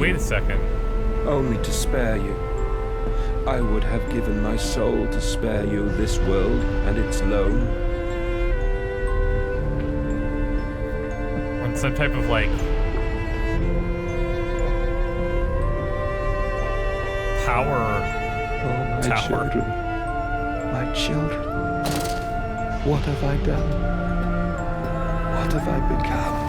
Wait a second. Only to spare you. I would have given my soul to spare you this world and its loan. On some type of, like, power Oh, my tower. children. My children. What have I done? What have I become?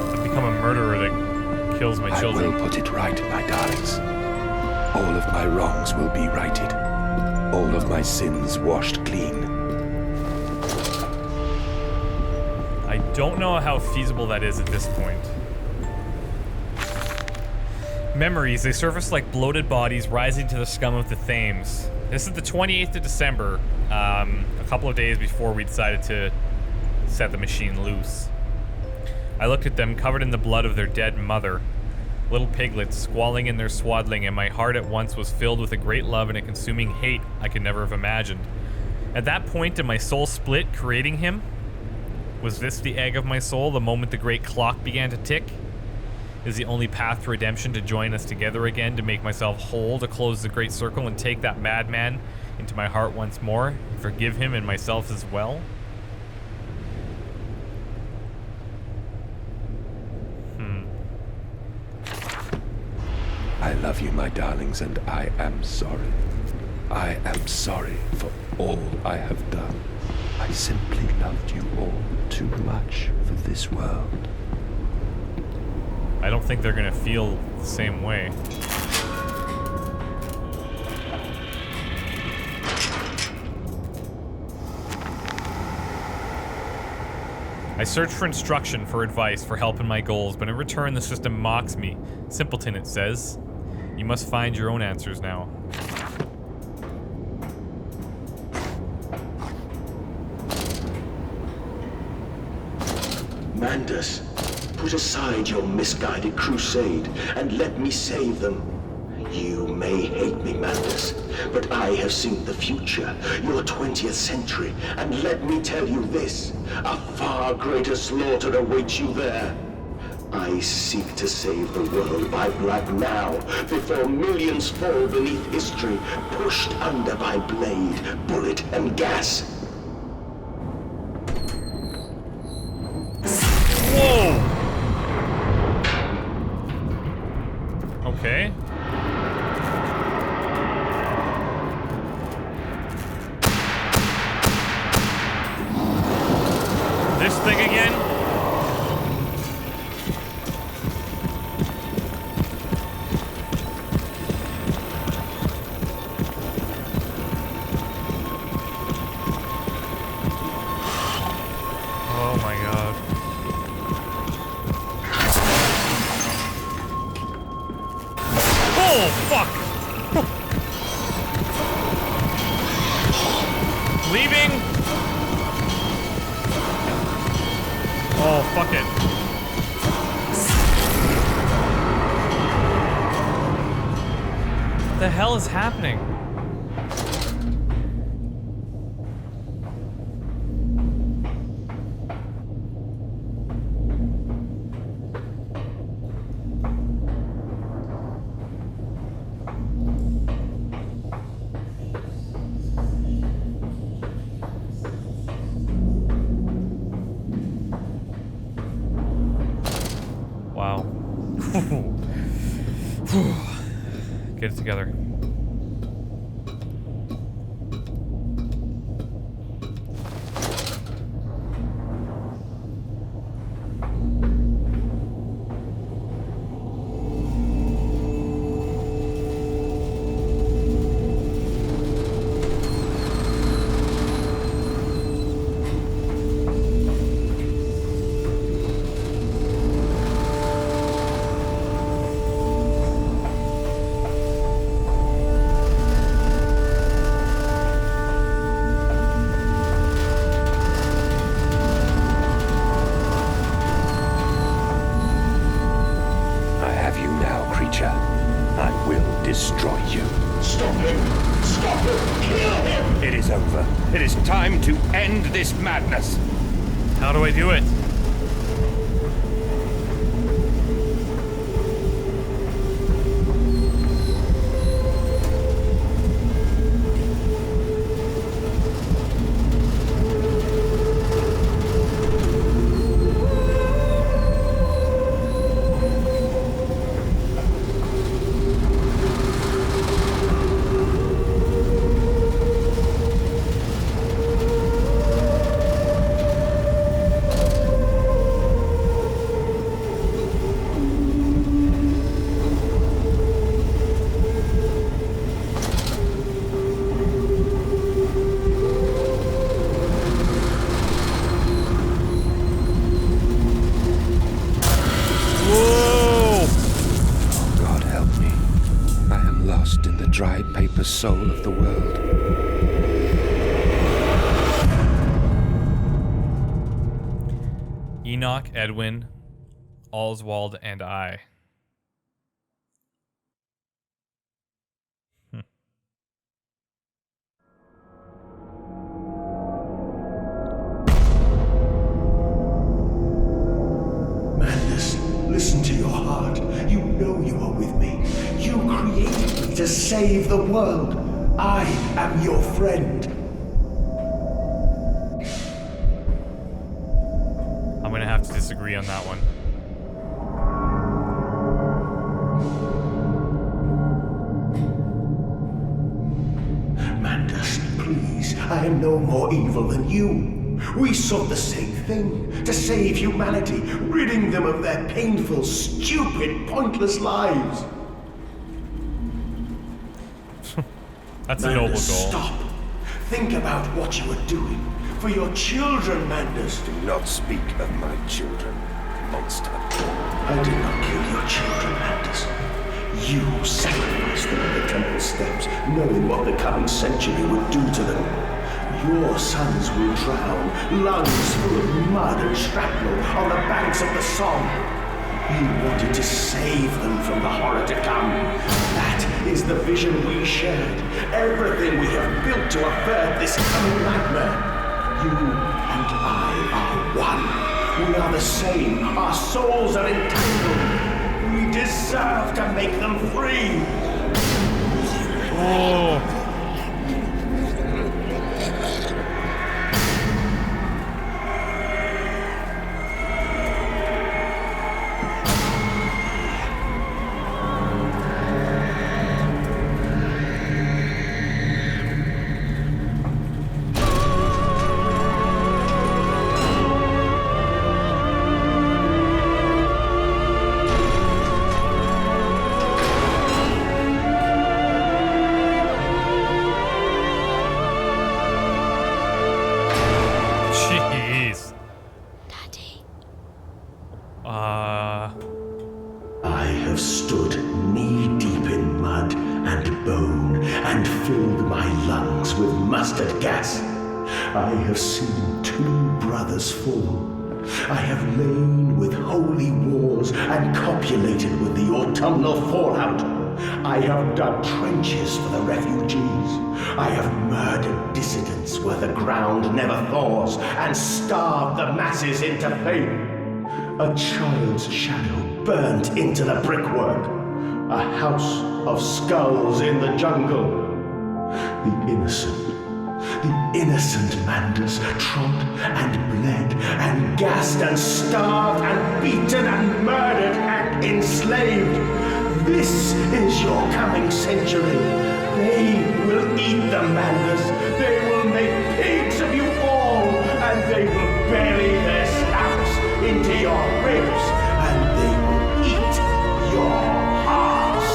I've become a murderer that kills my children. I will put it right, my darlings. All of my wrongs will be righted. All of my sins washed clean. I don't know how feasible that is at this point. Memories, they surface like bloated bodies rising to the scum of the Thames. This is the 28th of December, a couple of days before we decided to set the machine loose. I looked at them, covered in the blood of their dead mother. Little piglets, squalling in their swaddling, and my heart at once was filled with a great love and a consuming hate I could never have imagined. At that point did my soul split, creating him? Was this the egg of my soul, the moment the great clock began to tick? Is the only path to redemption to join us together again, to make myself whole, to close the great circle and take that madman into my heart once more, and forgive him and myself as well? I love you, my darlings, and I am sorry. I am sorry for all I have done. I simply loved you all too much for this world. I don't think they're gonna feel the same way. I search for instruction, for advice, for help in my goals, but in return the system mocks me. Simpleton, it says. You must find your own answers now. Mandus, put aside your misguided crusade and let me save them. You may hate me, Mandus, but I have seen the future, your 20th century, and let me tell you this, a far greater slaughter awaits you there. I seek to save the world by blood now, before millions fall beneath history, pushed under by blade, bullet, and gas. Whoa! Okay. This thing again? Oh my god. Oh, fuck! Leaving? Oh, fuck it. What the hell is happening? Wow. Get it together. I have you now, creature. I will destroy you. Stop him! Stop him! Kill him! It is over. It is time to end this madness. How do I do it? vapor soul of the world. Enoch, Edwin, Oswald, and I. Mandus, listen to your heart. You know you are with me. You created me to save the world. I am your friend. I'm gonna have to disagree on that one. Mandus, please, I am no more evil than you. We sought the same thing, to save humanity, ridding them of their painful, stupid, pointless lives. That's a noble goal. Stop. Think about what you are doing. For your children, Mandus. Do not speak of my children, monster. I did not kill your children, Mandus. You sacrificed them on the temple steps, knowing what the coming century would do to them. Your sons will drown, lungs full of mud and shrapnel on the banks of the Somme. You wanted to save them from the horror to come. That is the vision we shared. Everything we have built to avert this coming nightmare. You and I are one. We are the same. Our souls are entangled. We deserve to make them free. Oh. Jeez. Daddy. I have stood knee-deep in mud and bone and filled my lungs with mustard gas. I have seen 2 brothers fall. I have lain with holy wars and copulated with the autumnal fallout. I have dug trenches for the refugees. I have murdered dissidents where the ground never thaws and starved the masses into faith. A child's shadow burnt into the brickwork. A house of skulls in the jungle. The innocent Mandus trod and bled and gassed and starved and beaten and murdered and enslaved. This is your coming century. They will eat the Mandus. They will make pigs of you all, and they will bury their snouts into your ribs, and they will eat your hearts.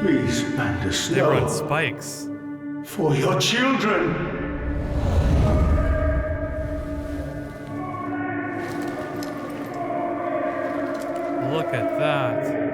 Please, Mandus, They were on no. spikes. For your children. Look at that.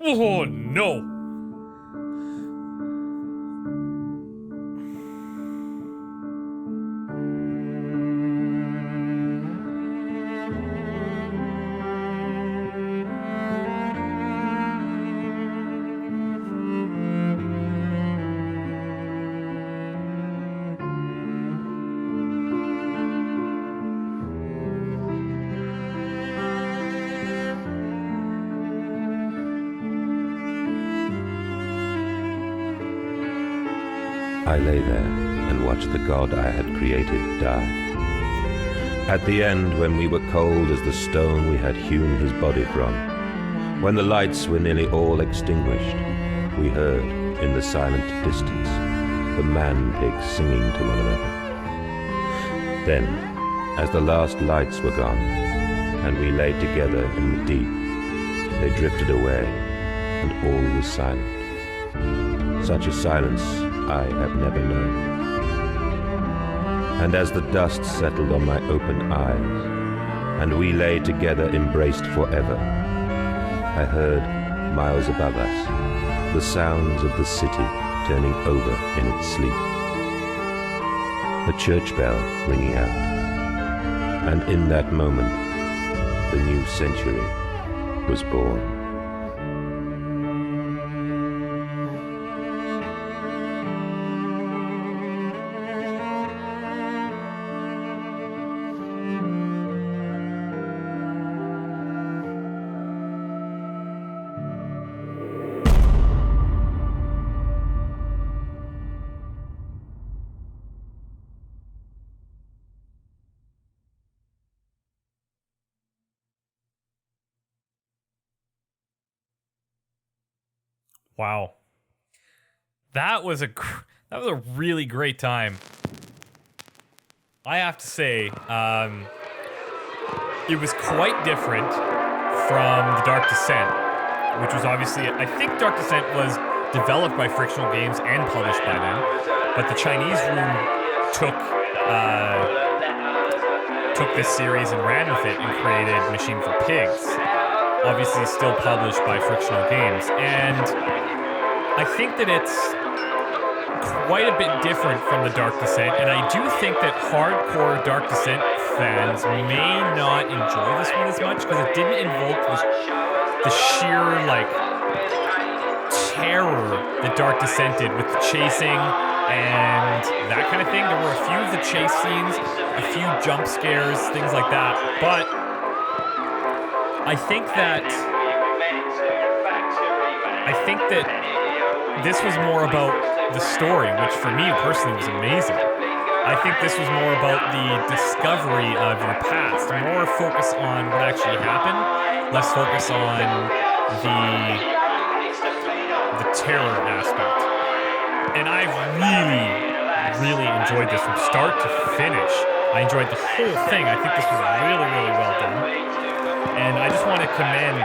Oh no! I lay there and watched the god I had created die. At the end, when we were cold as the stone we had hewn his body from, when the lights were nearly all extinguished, we heard, in the silent distance, the man-pigs singing to one another. Then, as the last lights were gone, and we lay together in the deep, they drifted away, and all was silent. Such a silence I have never known. And as the dust settled on my open eyes, and we lay together embraced forever, I heard, miles above us, the sounds of the city turning over in its sleep. A church bell ringing out, and in that moment, the new century was born. Wow. That was a really great time. I have to say, it was quite different from The Dark Descent, which was obviously, I think Dark Descent was developed by Frictional Games and published by them, but the Chinese Room took this series and ran with it and created Machine for Pigs, obviously still published by Frictional Games, and I think that it's quite a bit different from The Dark Descent, and I do think that hardcore Dark Descent fans may not enjoy this one as much because it didn't invoke the sheer, like, terror that Dark Descent did with the chasing and that kind of thing. There were a few of the chase scenes, a few jump scares, things like that, but I think that this was more about the story, which for me personally was amazing. I think this was more about the discovery of your past, more focus on what actually happened, less focus on the terror aspect. And I really enjoyed this from start to finish. I enjoyed the whole thing. I think this was really well done. And I just want to commend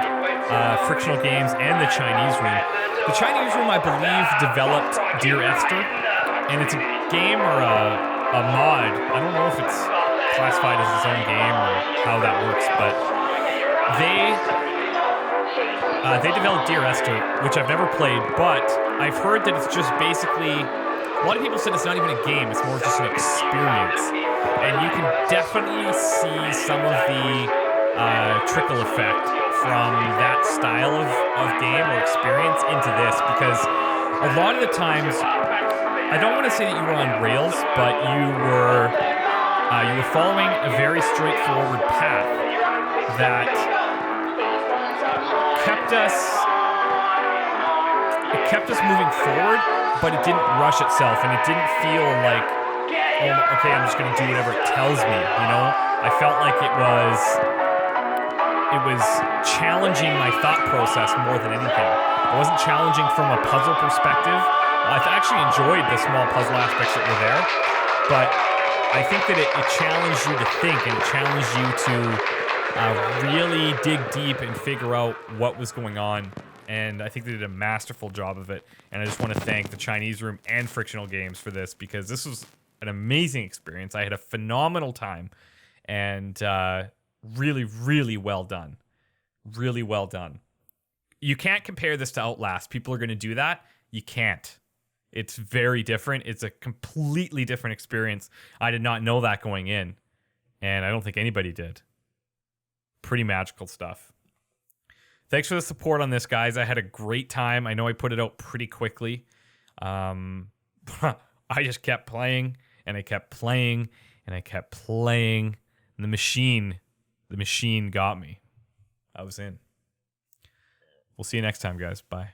Frictional Games and the Chinese Room. The Chinese Room, I believe, developed Dear Esther, and it's a game or a mod. I don't know if it's classified as its own game or how that works, but they developed Dear Esther, which I've never played, but I've heard that it's just basically, a lot of people said it's not even a game, it's more just an experience. And you can definitely see some of the trickle effect from that style of game or experience into this, because a lot of the times, I don't want to say that you were on rails, but you were following a very straightforward path that kept us moving forward, but it didn't rush itself, and it didn't feel like, oh, okay, I'm just going to do whatever it tells me, you know? I felt like it was challenging my thought process more than anything. It wasn't challenging from a puzzle perspective. I actually enjoyed the small puzzle aspects that were there, but I think that it challenged you to think, and it challenged you to really dig deep and figure out what was going on. And I think they did a masterful job of it. And I just want to thank the Chinese Room and Frictional Games for this, because this was an amazing experience. I had a phenomenal time, and really well done. Really well done. You can't compare this to Outlast. People are going to do that. You can't. It's very different. It's a completely different experience. I did not know that going in, and I don't think anybody did. Pretty magical stuff. Thanks for the support on this, guys. I had a great time. I know I put it out pretty quickly. I just kept playing, and I kept playing, and I kept playing. And the machine got me. I was in. We'll see you next time, guys. Bye.